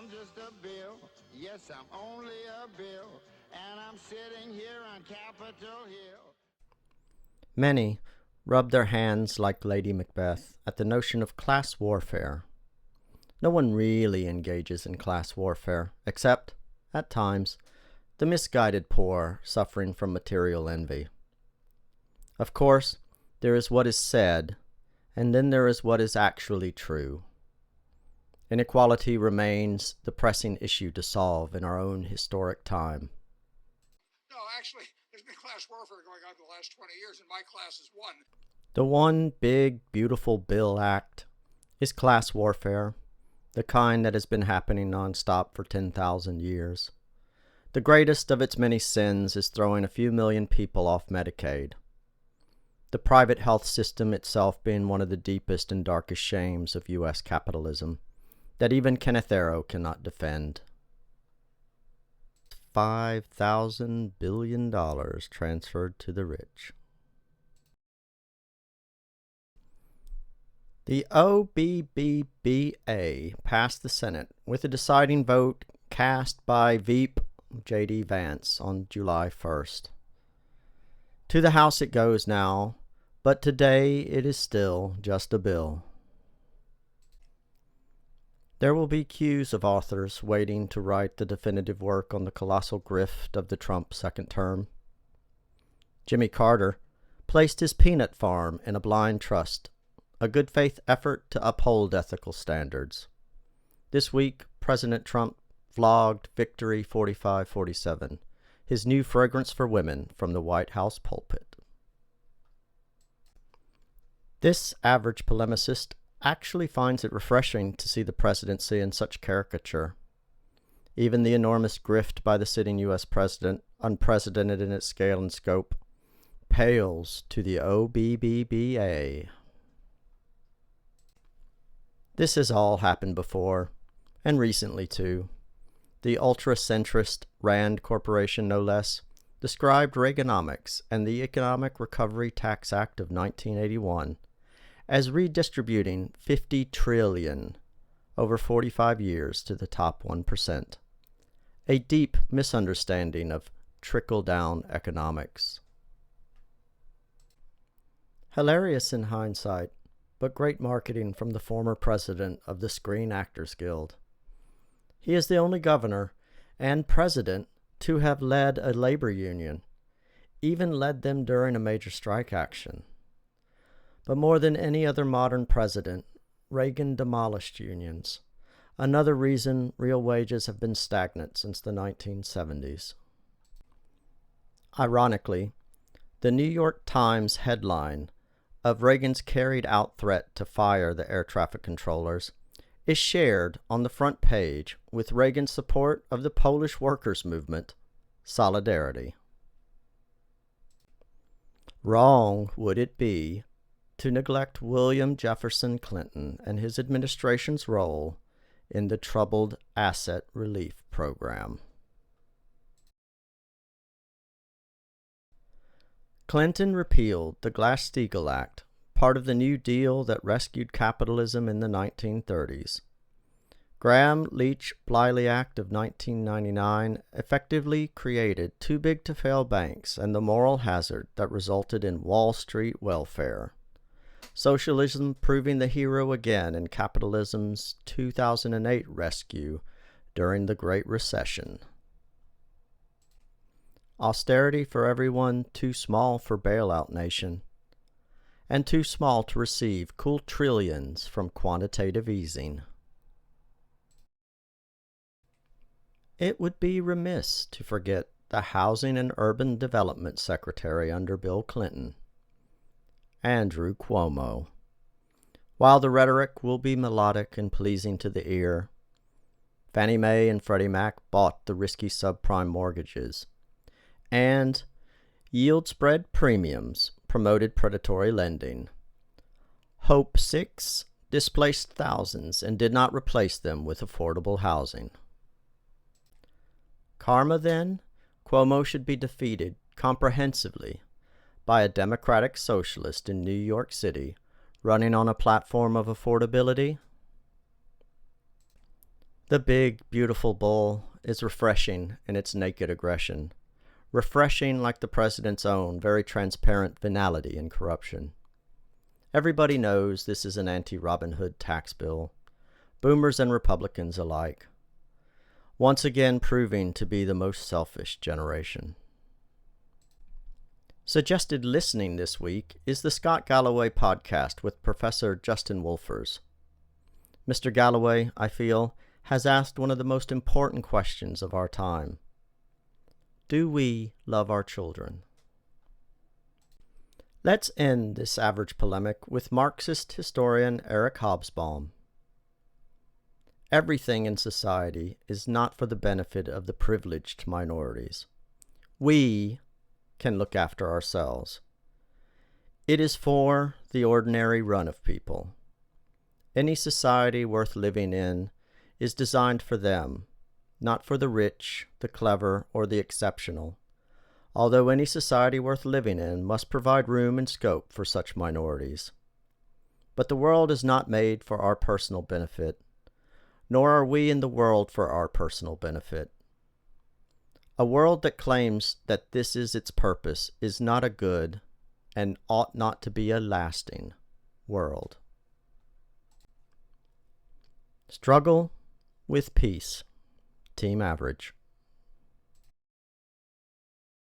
I'm just a bill. Yes, I'm only a bill. And I'm sitting here on Capitol Hill. Many rub their hands like Lady Macbeth at the notion of class warfare. No one really engages in class warfare, except, at times, the misguided poor suffering from material envy. Of course, there is what is said, and then there is what is actually true. Inequality remains the pressing issue to solve in our own historic time. No, actually, there's been class warfare going on for the last 20 years, and my class has won. The one big, beautiful Bill Act is class warfare, the kind that has been happening nonstop for 10,000 years. The greatest of its many sins is throwing a few million people off Medicaid. The private health system itself being one of the deepest and darkest shames of U.S. capitalism that even Kenneth Arrow cannot defend. $5,000 billion transferred to the rich. The OBBBA passed the Senate with a deciding vote cast by Veep J.D. Vance on July 1st. To the House it goes now, but today it is still just a bill. There will be queues of authors waiting to write the definitive work on the colossal grift of the Trump second term. Jimmy Carter placed his peanut farm in a blind trust, a good faith effort to uphold ethical standards. This week, President Trump vlogged Victory 4547, his new fragrance for women from the White House pulpit. This average polemicist actually finds it refreshing to see the presidency in such caricature. Even the enormous grift by the sitting U.S. president, unprecedented in its scale and scope, pales to the OBBBA. This has all happened before, and recently too. The ultra-centrist Rand Corporation, no less, described Reaganomics and the Economic Recovery Tax Act of 1981 as redistributing $50 trillion over 45 years to the top 1%, a deep misunderstanding of trickle-down economics. Hilarious in hindsight, but great marketing from the former president of the Screen Actors Guild. He is the only governor and president to have led a labor union, even led them during a major strike action. But more than any other modern president, Reagan demolished unions, another reason real wages have been stagnant since the 1970s. Ironically, the New York Times headline of Reagan's carried-out threat to fire the air traffic controllers is shared on the front page with Reagan's support of the Polish workers' movement, Solidarity. Wrong would it be to neglect William Jefferson Clinton and his administration's role in the Troubled Asset Relief Program. Clinton repealed the Glass-Steagall Act, part of the New Deal that rescued capitalism in the 1930s. Graham-Leach-Bliley Act of 1999 effectively created too-big-to-fail banks and the moral hazard that resulted in Wall Street welfare. Socialism proving the hero again in capitalism's 2008 rescue during the Great Recession. Austerity for everyone too small for bailout nation, and too small to receive cool trillions from quantitative easing. It would be remiss to forget the Housing and Urban Development Secretary under Bill Clinton, Andrew Cuomo. While the rhetoric will be melodic and pleasing to the ear, Fannie Mae and Freddie Mac bought the risky subprime mortgages, and yield spread premiums promoted predatory lending. Hope 6 displaced thousands and did not replace them with affordable housing. Karma, then, Cuomo should be defeated comprehensively by a Democratic socialist in New York City running on a platform of affordability? The big, beautiful bull is refreshing in its naked aggression, refreshing like the president's own very transparent venality and corruption. Everybody knows this is an anti-Robin Hood tax bill, boomers and Republicans alike, once again proving to be the most selfish generation. Suggested listening this week is the Scott Galloway podcast with Professor Justin Wolfers. Mr. Galloway, I feel, has asked one of the most important questions of our time. Do we love our children? Let's end this average polemic with Marxist historian Eric Hobsbawm. Everything in society is not for the benefit of the privileged minorities. We can look after ourselves. It is for the ordinary run of people. Any society worth living in is designed for them, not for the rich, the clever, or the exceptional, although any society worth living in must provide room and scope for such minorities. But the world is not made for our personal benefit, nor are we in the world for our personal benefit. A world that claims that this is its purpose is not a good, and ought not to be a lasting, world. Struggle with peace. Team Average.